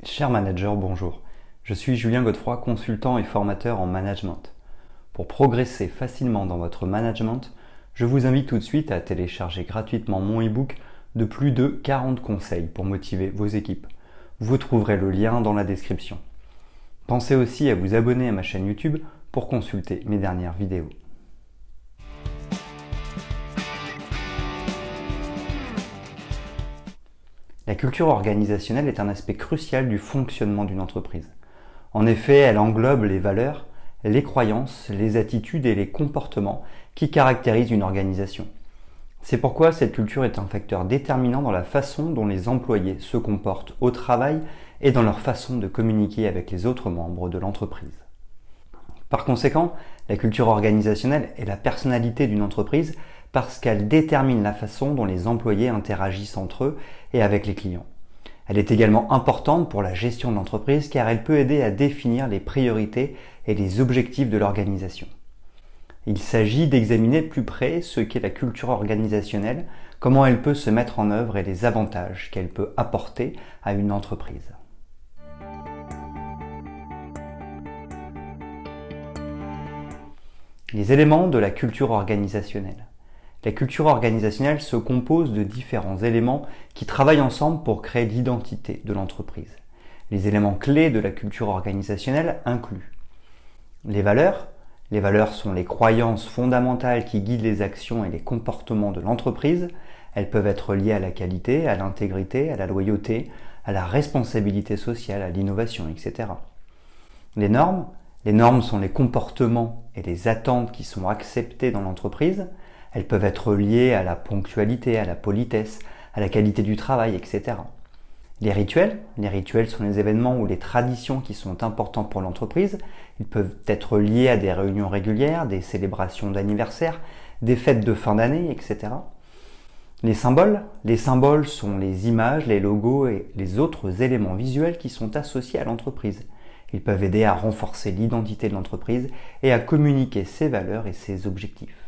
Cher manager, bonjour. Je suis Julien Godefroy, consultant et formateur en management. Pour progresser facilement dans votre management, je vous invite tout de suite à télécharger gratuitement mon e-book de plus de 40 conseils pour motiver vos équipes. Vous trouverez le lien dans la description. Pensez aussi à vous abonner à ma chaîne YouTube pour consulter mes dernières vidéos. La culture organisationnelle est un aspect crucial du fonctionnement d'une entreprise. En effet, elle englobe les valeurs, les croyances, les attitudes et les comportements qui caractérisent une organisation. C'est pourquoi cette culture est un facteur déterminant dans la façon dont les employés se comportent au travail et dans leur façon de communiquer avec les autres membres de l'entreprise. Par conséquent, la culture organisationnelle est la personnalité d'une entreprise parce qu'elle détermine la façon dont les employés interagissent entre eux et avec les clients. Elle est également importante pour la gestion de l'entreprise car elle peut aider à définir les priorités et les objectifs de l'organisation. Il s'agit d'examiner de plus près ce qu'est la culture organisationnelle, comment elle peut se mettre en œuvre et les avantages qu'elle peut apporter à une entreprise. Les éléments de la culture organisationnelle. La culture organisationnelle se compose de différents éléments qui travaillent ensemble pour créer l'identité de l'entreprise. Les éléments clés de la culture organisationnelle incluent les valeurs. Les valeurs sont les croyances fondamentales qui guident les actions et les comportements de l'entreprise. Elles peuvent être liées à la qualité, à l'intégrité, à la loyauté, à la responsabilité sociale, à l'innovation, etc. Les normes. Les normes sont les comportements et les attentes qui sont acceptés dans l'entreprise. Elles peuvent être liées à la ponctualité, à la politesse, à la qualité du travail, etc. Les rituels sont les événements ou les traditions qui sont importants pour l'entreprise. Ils peuvent être liés à des réunions régulières, des célébrations d'anniversaire, des fêtes de fin d'année, etc. Les symboles sont les images, les logos et les autres éléments visuels qui sont associés à l'entreprise. Ils peuvent aider à renforcer l'identité de l'entreprise et à communiquer ses valeurs et ses objectifs.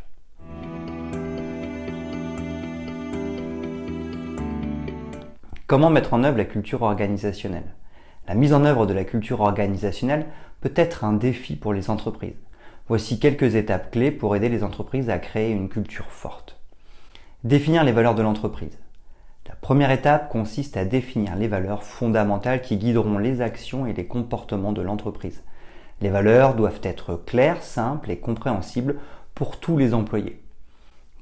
Comment mettre en œuvre la culture organisationnelle? La mise en œuvre de la culture organisationnelle peut être un défi pour les entreprises. Voici quelques étapes clés pour aider les entreprises à créer une culture forte. Définir les valeurs de l'entreprise. La première étape consiste à définir les valeurs fondamentales qui guideront les actions et les comportements de l'entreprise. Les valeurs doivent être claires, simples et compréhensibles pour tous les employés.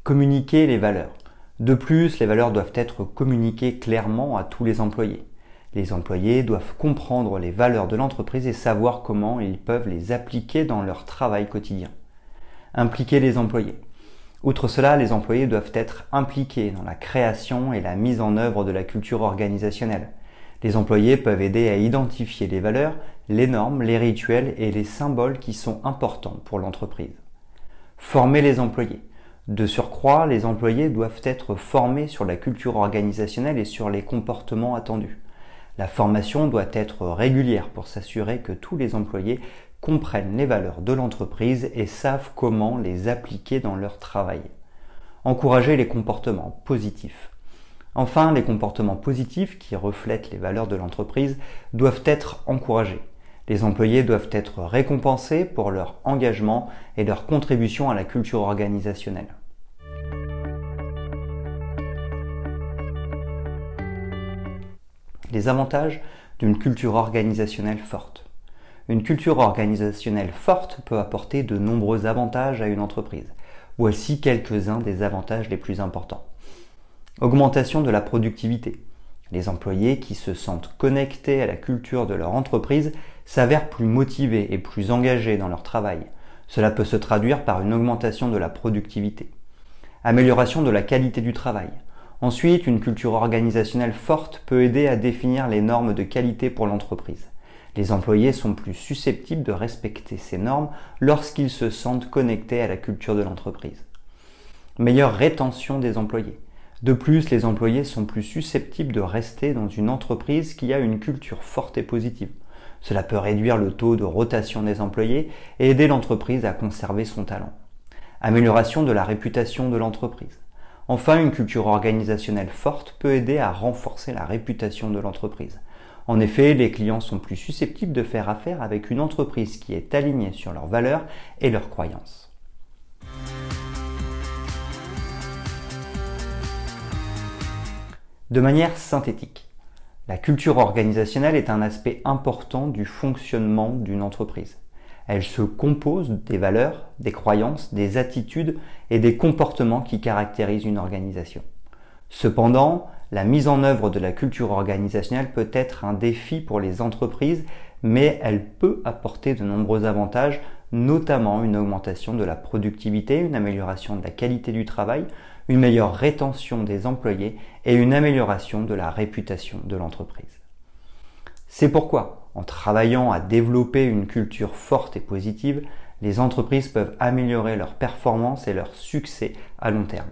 Communiquer les valeurs. De plus, les valeurs doivent être communiquées clairement à tous les employés. Les employés doivent comprendre les valeurs de l'entreprise et savoir comment ils peuvent les appliquer dans leur travail quotidien. Impliquer les employés. Outre cela, les employés doivent être impliqués dans la création et la mise en œuvre de la culture organisationnelle. Les employés peuvent aider à identifier les valeurs, les normes, les rituels et les symboles qui sont importants pour l'entreprise. Former les employés. De surcroît, les employés doivent être formés sur la culture organisationnelle et sur les comportements attendus. La formation doit être régulière pour s'assurer que tous les employés comprennent les valeurs de l'entreprise et savent comment les appliquer dans leur travail. Encourager les comportements positifs. Enfin, les comportements positifs qui reflètent les valeurs de l'entreprise doivent être encouragés. Les employés doivent être récompensés pour leur engagement et leur contribution à la culture organisationnelle. Les avantages d'une culture organisationnelle forte. Une culture organisationnelle forte peut apporter de nombreux avantages à une entreprise. Voici quelques-uns des avantages les plus importants. Augmentation de la productivité. Les employés qui se sentent connectés à la culture de leur entreprise s'avèrent plus motivés et plus engagés dans leur travail. Cela peut se traduire par une augmentation de la productivité. Amélioration de la qualité du travail. Ensuite, une culture organisationnelle forte peut aider à définir les normes de qualité pour l'entreprise. Les employés sont plus susceptibles de respecter ces normes lorsqu'ils se sentent connectés à la culture de l'entreprise. Meilleure rétention des employés. De plus, les employés sont plus susceptibles de rester dans une entreprise qui a une culture forte et positive. Cela peut réduire le taux de rotation des employés et aider l'entreprise à conserver son talent. Amélioration de la réputation de l'entreprise. Enfin, une culture organisationnelle forte peut aider à renforcer la réputation de l'entreprise. En effet, les clients sont plus susceptibles de faire affaire avec une entreprise qui est alignée sur leurs valeurs et leurs croyances. De manière synthétique, la culture organisationnelle est un aspect important du fonctionnement d'une entreprise. Elle se compose des valeurs, des croyances, des attitudes et des comportements qui caractérisent une organisation. Cependant, la mise en œuvre de la culture organisationnelle peut être un défi pour les entreprises, mais elle peut apporter de nombreux avantages, notamment une augmentation de la productivité, une amélioration de la qualité du travail, une meilleure rétention des employés et une amélioration de la réputation de l'entreprise. C'est pourquoi, en travaillant à développer une culture forte et positive, les entreprises peuvent améliorer leur performance et leur succès à long terme.